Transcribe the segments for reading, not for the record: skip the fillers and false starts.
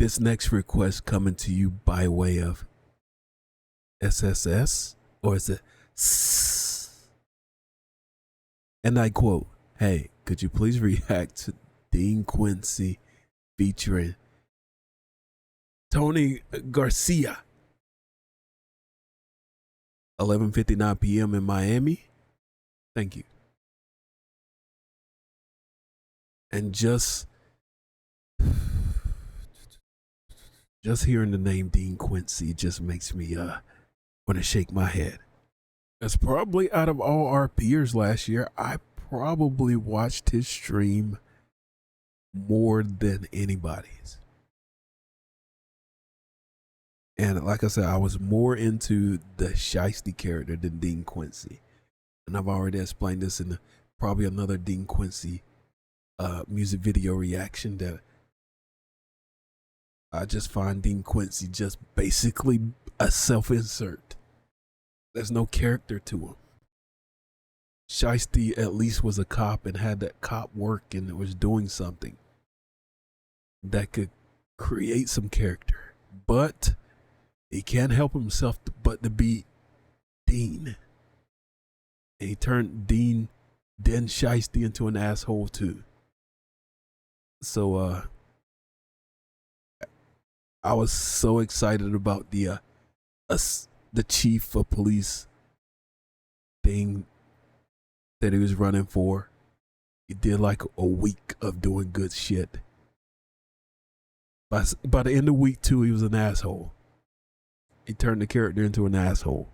This next request coming to you by way of SSS, or is it S? And I quote, "Hey, could you please react to Dean Quincy featuring Tony Garcia, 11:59 p.m. in Miami? Thank you." And just hearing the name Dean Quincy just makes me want to shake my head. That's probably, out of all our peers last year, I probably watched his stream more than anybody's. And like I said, I was more into the Shiesty character than Dean Quincy. And I've already explained this in probably another Dean Quincy music video reaction, that I just find Dean Quincy just basically a self-insert. There's no character to him. Shiesty at least was a cop and had that cop work and was doing something that could create some character. But he can't help himself but to be Dean. And he turned Dean, then Shiesty, into an asshole too. So I was so excited about the chief of police thing that he was running for. He did like a week of doing good shit. By the end of week 2, he was an asshole. He turned the character into an asshole.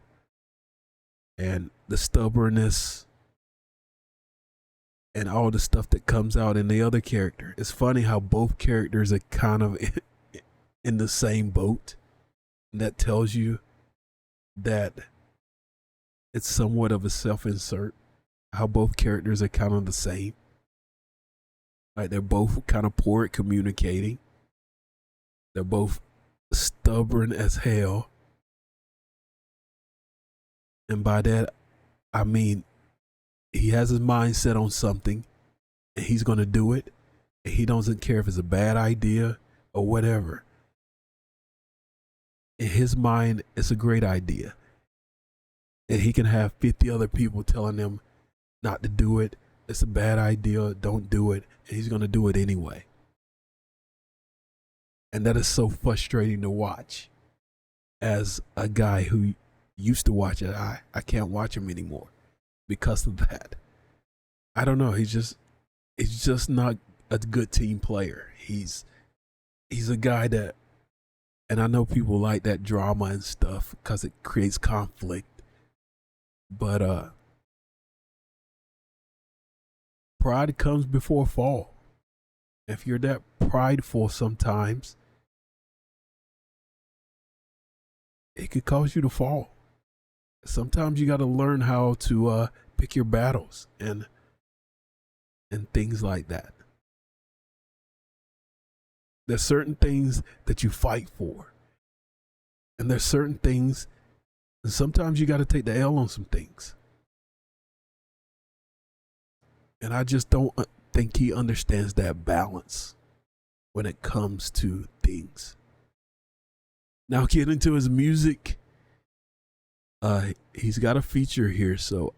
And the stubbornness and all the stuff that comes out in the other character. It's funny how both characters are kind of in the same boat. And that tells you that it's somewhat of a self-insert. How both characters are kind of the same. Like, they're both kind of poor at communicating. They're both stubborn as hell. And by that, I mean, he has his mind set on something and he's going to do it. And he doesn't care if it's a bad idea or whatever. In his mind, it's a great idea. And he can have 50 other people telling him not to do it. It's a bad idea. Don't do it. And he's going to do it anyway. And that is so frustrating to watch as a guy who used to watch it. I can't watch him anymore because of that. I don't know. He's just not a good team player. He's a guy that, and I know people like that drama and stuff because it creates conflict. But pride comes before a fall. If you're that prideful sometimes, it could cause you to fall. Sometimes you got to learn how to pick your battles and things like that. There's certain things that you fight for. And there's certain things, and sometimes you got to take the L on some things. And I just don't think he understands that balance when it comes to things. Now, getting to his music, he's got a feature here. So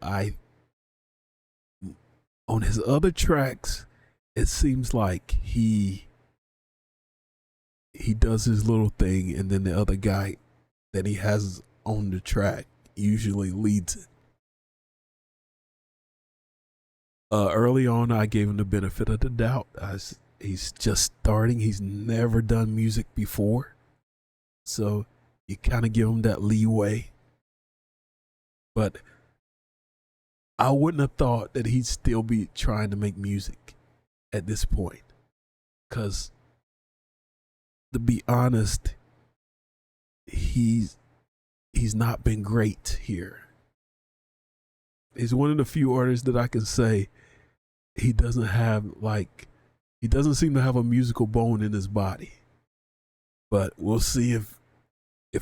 on his other tracks, it seems like he does his little thing, and then the other guy that he has on the track usually leads it. Early on, I gave him the benefit of the doubt. He's just starting. He's never done music before. So you kind of give him that leeway. But I wouldn't have thought that he'd still be trying to make music at this point. Because, to be honest, he's not been great here. He's one of the few artists that I can say he doesn't seem to have a musical bone in his body. But we'll see if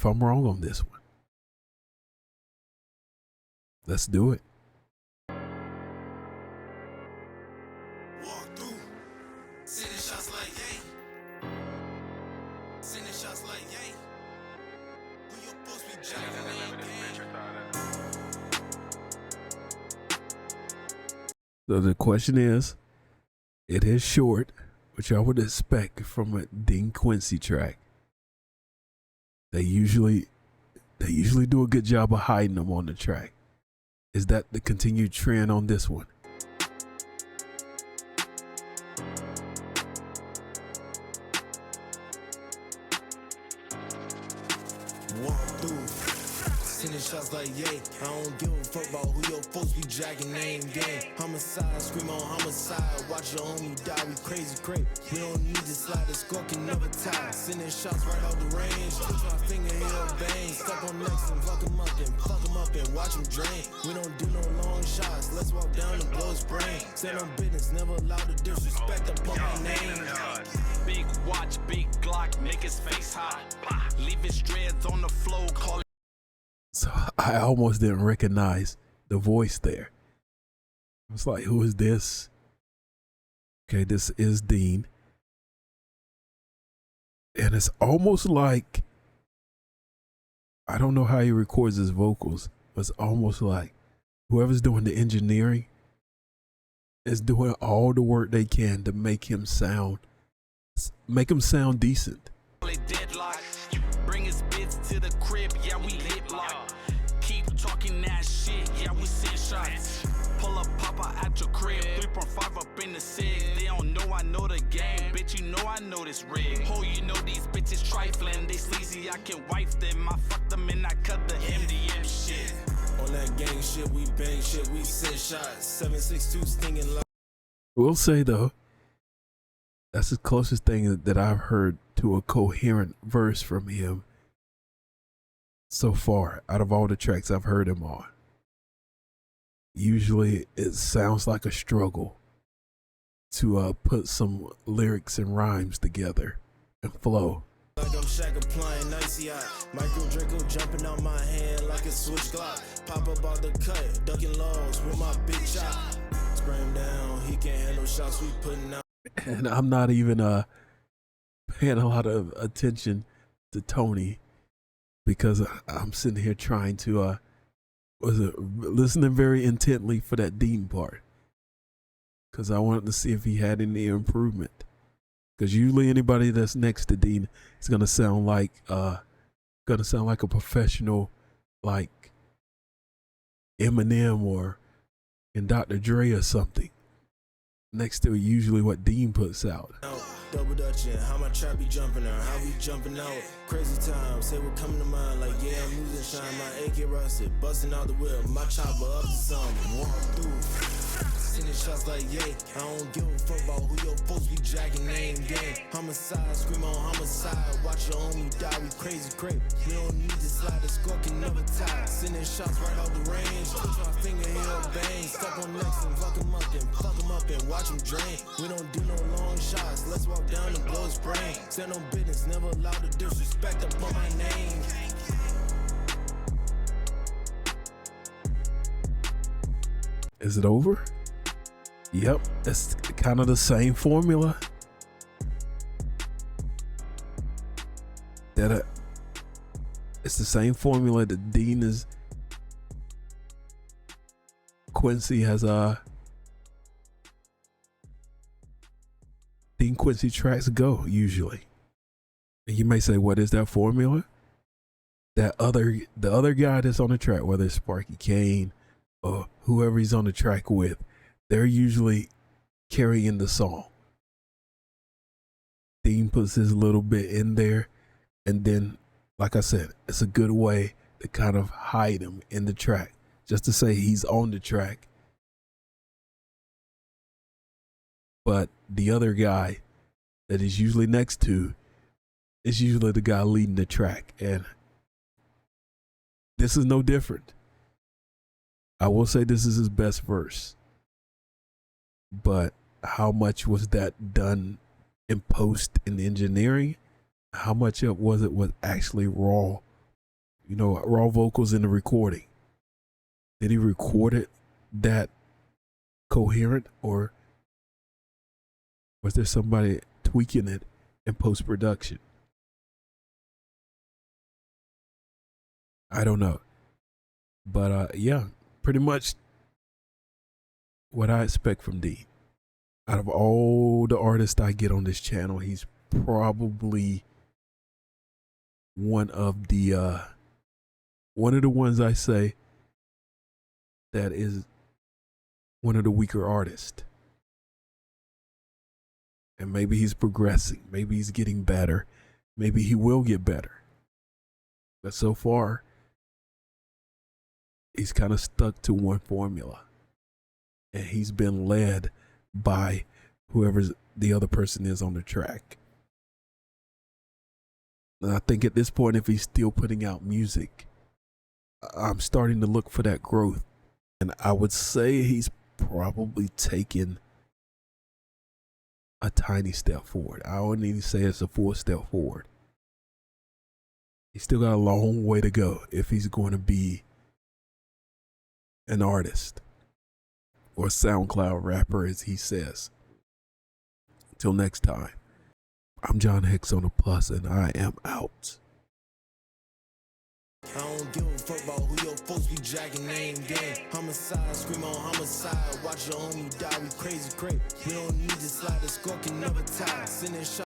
I'm wrong on this one. Let's do it. Walk through, sending shots like, hey. So the question is, it is short, which I would expect from a Dean Quincy track. They usually do a good job of hiding them on the track. Is that the continued trend on this one? Walk through, sending shots like yay. I don't give a fuck about who your folks be jacking name game. Homicide, scream on homicide. Watch your homie die, we crazy crate. We don't need to slide, the score can never tie. Sending shots right out the range. Push my finger in your vein. Step on next and fuck him up and watch him drain. We don't do no long shots. Let's walk down and blow his brain. Stand on business, never allow the disrespect upon my name. Big watch, big Glock, make his face hot. Leave his dreads on the floor, call. So I almost didn't recognize the voice there. I was like, who is this? Okay, this is Dean. And it's almost like, I don't know how he records his vocals, but it's almost like whoever's doing the engineering is doing all the work they can to make him sound decent. Bring his bits to the crib, yeah, we lip lock. Keep talking that shit, yeah, we send shots. Pull up, papa at your crib, 3.5 up in the SIG. They don't know I know the game, bitch, you know I know this rig. Oh, you know these bitches trifling, they sleazy, I can wife them. I fuck them and I cut the MDM shit. On that gang shit, we bang shit, we send shots. 762 stinging like. We'll say though, that's the closest thing that I've heard to a coherent verse from him so far out of all the tracks I've heard him on. Usually it sounds like a struggle to put some lyrics and rhymes together and flow. Like I'm Shaq applying icy eye. Micro Draco jumping out my hand like a switch Glock. Pop up out the cut, ducking logs with my big shot. Spray him down, he can't handle shots we putting out. And I'm not even paying a lot of attention to Tony because I'm sitting here trying to listening very intently for that Dean part because I wanted to see if he had any improvement. Because usually anybody that's next to Dean is gonna sound like a professional, like Eminem or in Dr. Dre or something. Next to usually what Dean puts out. Double dutching, how my trap be jumping out, how we jumping out. Crazy times, say what coming to mind, like yeah, I'm losing shine. My AK rusted, busting out the whip, my chopper up to something. Walk through, sending shots like yay. I don't give a fuck about who your folks be jacking name game. Homicide, scream on homicide. Watch your homie die, we crazy crate. We don't need to slide, the score can never tie. Sending shots right out the range. Push my finger in your vein. Step on next and fuck him up and watch him drain. We don't do no long shots. Let's walk down and blow his brain. Stand on business, never allow the disrespect upon my name. Is it over? Yep, that's kind of the same formula. It's the same formula that Quincy has Dean Quincy tracks go usually. And you may say, what is that formula? The other guy that's on the track, whether it's Sparky Kane or whoever he's on the track with, they're usually carrying the song. Dean puts his little bit in there, and then, like I said, it's a good way to kind of hide him in the track, just to say he's on the track. But the other guy that he's usually next to is usually the guy leading the track, and this is no different. I will say this is his best verse. But how much was that done in post in engineering? How much of was actually raw? You know, raw vocals in the recording. Did he record it that coherent, or was there somebody tweaking it in post production? I don't know. But yeah, pretty much what I expect from D. Out of all the artists I get on this channel, he's probably one of the ones I say that is one of the weaker artists. And maybe he's progressing. Maybe he's getting better. Maybe he will get better. But so far, he's kind of stuck to one formula. And he's been led by whoever the other person is on the track. And I think at this point, if he's still putting out music, I'm starting to look for that growth. And I would say he's probably taken a tiny step forward. I wouldn't even say it's a full step forward. He's still got a long way to go if he's going to be an artist or a SoundCloud rapper, as he says. Until next time, I'm John Hicks on the Plus, and I am out. I don't give a fuck about who your folks be jacking name game. Homicide, scream on homicide. Watch your homie die, we crazy. We don't need to slide, the score can never tie. Sending shots.